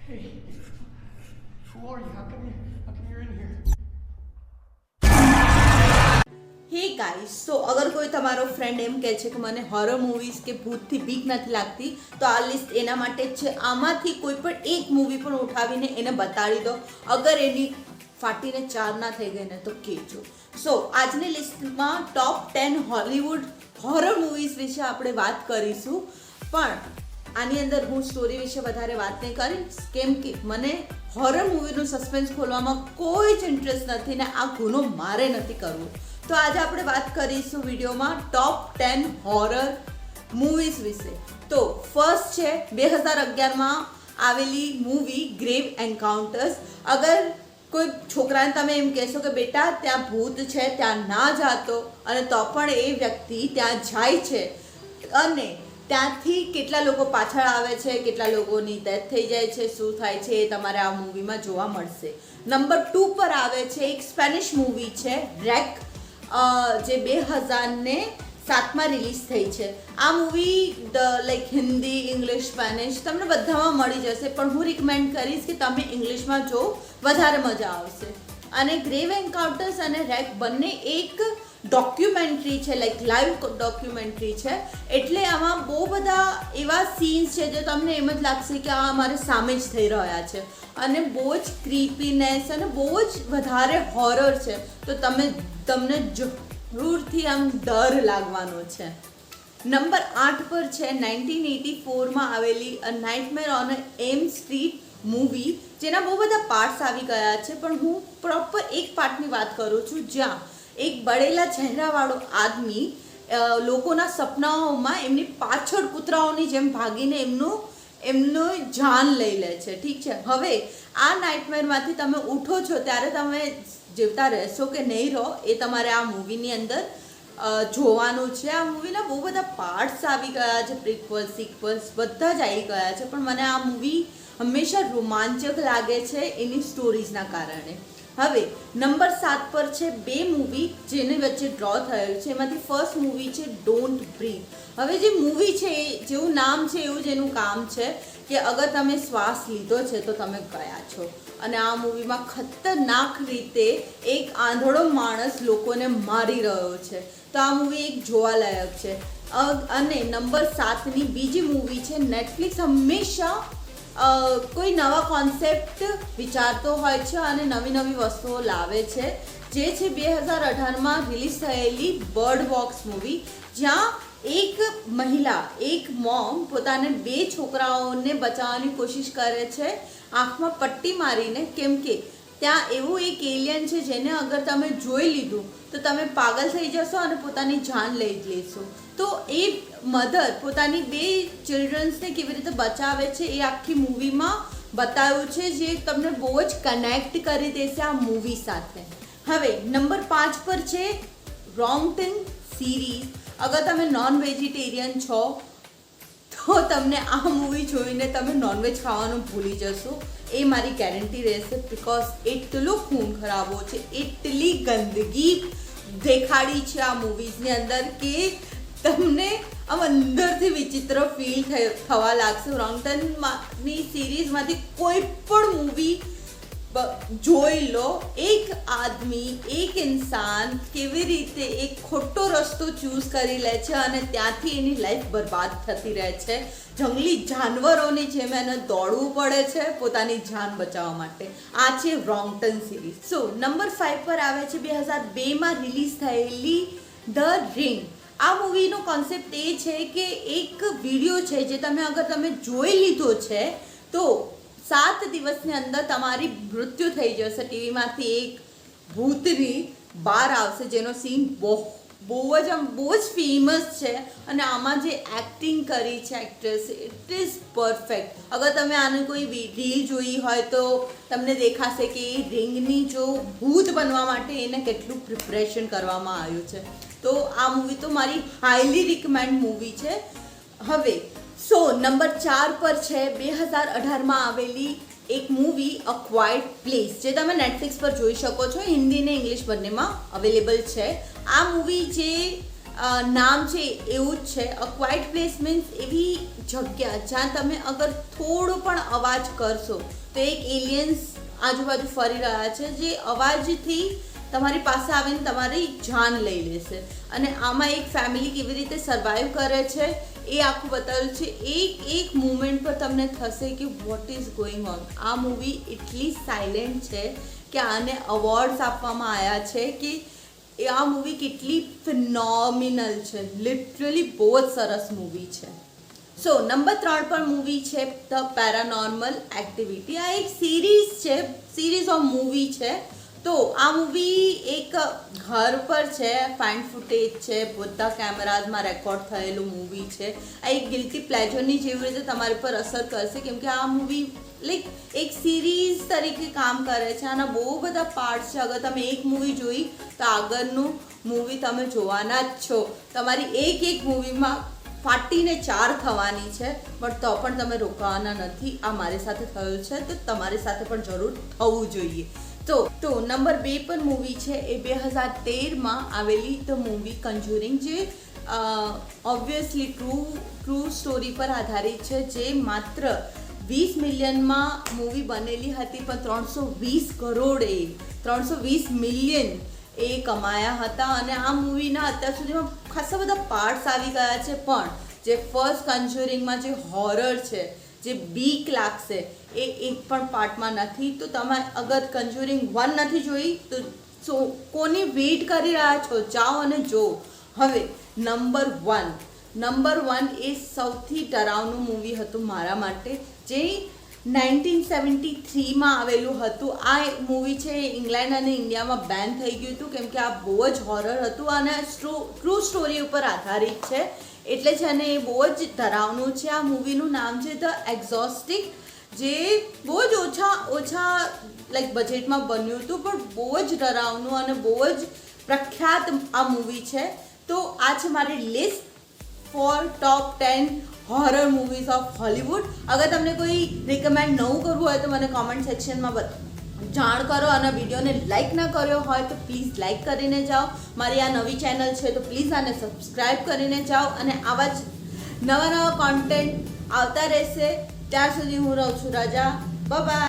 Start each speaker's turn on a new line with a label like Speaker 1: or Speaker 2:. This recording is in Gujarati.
Speaker 1: Hey, who are you? How come you're in here?
Speaker 2: Hey guys, so અગર કોઈ તમારો ફ્રેન્ડ એમ કહે છે કે મને હોરર મૂવીઝ કે ભૂતથી બીક નથી લાગતી, તો આ લિસ્ટ એના માટે જ છે. આમાંથી કોઈ પણ એક મૂવી પણ ઉઠાવીને એને બતાડી દો. અગર એની ફાટીને ચાર ના થઈ ગઈ ને તો કહેજો. સો આજની લિસ્ટમાં ટોપ 10 હોલિવૂડ હોરર મૂવીઝ વિશે આપણે વાત કરીશું. પણ આની અંદર હું સ્ટોરી વિશે વધારે વાત નહીં કરીશ, કેમ કે મને હોરર મૂવીનું સસ્પેન્સ ખોલવામાં કોઈ જ ઇન્ટરેસ્ટ નથી ને આ ગુનો મારે નથી કરવું. તો આજે આપણે વાત કરીશું વિડીયોમાં ટોપ 10 હોરર મૂવીઝ વિશે. તો ફર્સ્ટ છે 2011માં આવેલી મૂવી ગ્રેવ એન્કાઉન્ટર્સ. અગર કોઈ છોકરાને તમે એમ કહેશો કે બેટા ત્યાં ભૂત છે, ત્યાં ના જાતો, અને તો પણ એ વ્યક્તિ ત્યાં જાય છે અને ત્યાંથી કેટલા લોકો પાછળ આવે છે, કેટલા લોકોની ડેથ થઈ જાય છે, શું થાય છે એ તમારે આ મૂવીમાં જોવા મળશે. નંબર 2 પર આવે છે એક સ્પેનિશ મૂવી છે રેક, જે 2007માં રિલીઝ થઈ છે. આ movie like Hindi, English, Spanish તમને બધામાં મળી જશે, પણ હું રિકમેન્ડ કરીશ કે તમે ઇંગ્લિશમાં જો, વધારે મજા આવશે. અને ગ્રેવ એન્કાઉન્ટર્સ અને રેક બંને એક ડોક્યુમેન્ટરી છે, લાઈક લાઈવ ડોક્યુમેન્ટરી છે. એટલે આમાં બહુ બધા એવા સીન્સ છે જે તમને એમ જ લાગશે કે આ અમારે સામે જ થઈ રહ્યા છે, અને બહુ જ ક્રીપીનેસ અને બહુ જ વધારે હોરર છે. તો તમને જરૂરથી આમ ડર લાગવાનો છે. નંબર 8 પર છે 1984માં આવેલી અ નાઇટમેર ઓન એમ સ્ટ્રીટ મૂવી, જેના બહુ બધા પાર્ટ્સ આવી ગયા છે, પણ હું પ્રોપર એક પાર્ટની વાત કરું છું, જ્યાં એક બળેલા ચહેરાવાળો આદમી લોકોના સપનાઓમાં એમની પાછળ કૂતરાઓની જેમ ભાગીને એમનું જાન લઈ લે છે. ઠીક છે, હવે આ નાઇટમેરમાંથી તમે ઉઠો છો ત્યારે તમે જીવતા રહેશો કે નહીં રહો એ તમારે આ મૂવીની અંદર જોવાનું છે. આ મૂવીના બહુ બધા પાર્ટ્સ આવી ગયા છે, પ્રિક્વલ્સ, સિક્વલ્સ બધા જ આવી ગયા છે, પણ મને આ મૂવી હંમેશા રોમાંચક લાગે છે એની સ્ટોરીઝના કારણે. હવે નંબર 7 પર છે બે મૂવી જેની વચ્ચે ડ્રો થયેલ છે. એમાંથી ફર્સ્ટ મૂવી છે ડોન્ટ બ્રીથ. હવે જે મૂવી છે જેવું નામ છે એવું જ એનું કામ છે કે અગર તમે શ્વાસ લીધો છે તો તમે ગયા છો. અને આ મૂવીમાં ખતરનાક રીતે એક આંધળો માણસ લોકોને મારી રહ્યો છે. તો આ મૂવી એક જોવાલાયક છે. અને નંબર 7ની બીજી મૂવી છે નેટફ્લિક્સ હંમેશા કોઈ નવા કોન્સેપ્ટ વિચારતો હોય છે અને નવી નવી વસ્તુઓ લાવે છે, જે છે 2018માં રિલીઝ થયેલી બર્ડ બોક્સ મૂવી, જ્યાં એક મહિલા, એક મોમ પોતાને 2 છોકરાઓને બચાવવાની કોશિશ કરે છે આંખમાં પટ્ટી મારીને, કેમ કે ત્યાં એવું એક એલિયન છે જેને અગર તમે જોઈ લીધું તો તમે પાગલ થઈ જશો અને પોતાની જાન લઈ જ લેશો. તો એ મધર પોતાની 2 ચિલ્ડ્રન્સને કેવી રીતે બચાવે છે એ આખી મૂવીમાં બતાવ્યું છે, જે તમને બહુ જ કનેક્ટ કરી દેશે આ મૂવી સાથે. હવે નંબર 5 પર છે રોંગટન સિરીઝ. અગર તમે નોન વેજીટેરિયન છો તો તમને આ મૂવી જોઈને તમે નોનવેજ ખાવાનું ભૂલી જશો, એ મારી ગેરંટી રહેશે. બિકોઝ એટલો ખૂન ખરાબો છે, એટલી ગંદગી દેખાડી છે આ મૂવીઝની અંદર કે તમને આમ અંદરથી વિચિત્ર ફીલ થવા લાગશે. રોંગટનની સિરીઝમાંથી કોઈ પણ મૂવી જોઈ લો, એક આદમી, એક ઇન્સાન કેવી રીતે એક ખોટો રસ્તો ચૂઝ કરી લે છે અને ત્યાંથી એની લાઈફ બરબાદ થતી રહે છે. જંગલી જાનવરોની જેમ એને દોડવું પડે છે પોતાની જાન બચાવવા માટે. આ છે રોંગટન સિરીઝ. સો નંબર 5 પર આવે છે 2002માં રિલીઝ થયેલી ધ રિંગ. આ મૂવીનો કોન્સેપ્ટ એ છે કે એક વિડીયો છે જે તમે જોઈ લીધો છે તો 7 દિવસની અંદર તમારી મૃત્યુ થઈ જશે. ટીવીમાંથી એક ભૂતની બહાર આવશે, જેનો સીન બહુ જ ફેમસ છે. અને આમાં જે એક્ટિંગ કરી છે એક્ટ્રેસ, ઇટ ઇઝ પરફેક્ટ. અગર તમે આની કોઈ રીલ જોઈ હોય તો તમને દેખાશે કે એ રિંગની જો ભૂત બનવા માટે એને કેટલું પ્રિપરેશન કરવામાં આવ્યું છે. તો આ મૂવી તો મારી હાઈલી રિકમેન્ડ મૂવી છે. હવે સો નંબર 4 પર છે 2018માં આવેલી એક મૂવી અ ક્વાઇટ પ્લેસ, જે તમે નેટફ્લિક્સ પર જોઈ શકો છો. હિન્દી ને ઇંગ્લિશ બંનેમાં અવેલેબલ છે. આ મૂવી જે નામ છે એવું જ છે. અ ક્વાઇટ પ્લેસ મીન્સ એવી જગ્યા જ્યાં તમે અગર થોડો પણ અવાજ કરશો તો એક એલિયન્સ આજુબાજુ ફરી રહ્યા છે જે અવાજથી તમારી પાસે આવીને તમારી જાન લઈ લેશે. અને આમાં એક ફેમિલી કેવી રીતે સર્વાઈવ કરે છે એ આખું બતાવેલું છે. એક મુમેન્ટ પર તમને થશે કે વોટ ઇઝ ગોઈંગ ઓન. આ મૂવી એટલી સાયલેન્ટ છે કે આને અવોર્ડ્સ આપવામાં આવ્યા છે કે આ મૂવી કેટલી ફિનોમિનલ છે. લિટરલી બહુ જ સરસ મૂવી છે. સો નંબર 3 પર મૂવી છે ધ પેરાનોર્મલ એક્ટિવિટી. આ એક સિરીઝ છે, સિરીઝ ઓફ મૂવી છે. તો આ મૂવી એક ઘર પર છે, ફાઇન્ડ ફૂટેજ છે, બધા કેમેરાઝમાં રેકોર્ડ થયેલું મૂવી છે. આ એક ગિલ્ટી પ્લેઝરની જેવી રીતે તમારી પર અસર કરશે કેમ કે આ મૂવી લાઈક એક સિરીઝ તરીકે કામ કરે છે. આના બહુ બધા પાર્ટ્સ છે. અગર તમે એક મૂવી જોઈ તો આગળનું મૂવી તમે જોવાના જ છો. તમારી એક મૂવીમાં ફાટીને 4 થવાની છે બટ તો પણ તમે રોકાવાના નથી. આ મારી સાથે થયું છે તો તમારી સાથે પણ જરૂર થવું જોઈએ. તો નંબર 2 પર મૂવી છે એ 2013માં આવેલી ધ મૂવી કન્જ્યુરિંગ, જે ઓબ્વિયસલી ટ્રુ સ્ટોરી પર આધારિત છે. જે માત્ર 20 મિલિયનમાં મૂવી બનેલી હતી પણ 320 મિલિયન એ કમાયા હતા. અને આ મૂવીના અત્યાર સુધીમાં ખાસા બધા પાર્ટ્સ આવી ગયા છે પણ જે ફર્સ્ટ કન્જ્યુરિંગમાં જે હોરર છે, જે બીક લાગશે એ એક પણ પાર્ટમાં નથી. તો તમે અગર કન્જ્યુરિંગ 1 નથી જોઈ તો કોની વેઇટ કરી રહ્યા છો? જાઓ અને જો. હવે નંબર 1 એ સૌથી ડરાવનું મૂવી હતું મારા માટે, જે 1973માં આવેલું હતું. આ મૂવી છે ઇંગ્લેન્ડ અને ઇન્ડિયામાં બેન થઈ ગયું હતું કેમ કે આ બહુ જ હોરર હતું અને ટ્રુ સ્ટોરી ઉપર આધારિત છે એટલે છે ને એ બહુ જ ડરાવનું છે. આ મૂવીનું નામ છે ધ એક્ઝોસ્ટિક, જે બહુ જ ઓછા લાઈક બજેટમાં બન્યું હતું પણ બહુ જ ડરાવનું અને બહુ જ પ્રખ્યાત આ મૂવી છે. તો આ છે મારી list four top 10 horror movies of Hollywood. અગર તમને કોઈ રિકમેન્ડ નવું કરવું હોય તો મને કોમેન્ટ સેક્શનમાં જાણ કરો. અને વિડીયોને લાઇક ના કર્યો હોય તો પ્લીઝ લાઇક કરીને જાઓ. મારી આ નવી ચેનલ છે તો પ્લીઝ આને સબસ્ક્રાઈબ કરીને જાઓ. અને આવા જ નવા કોન્ટેન્ટ આવતા રહેશે. ત્યાર સુધી હું રહું છું રજા. બાય.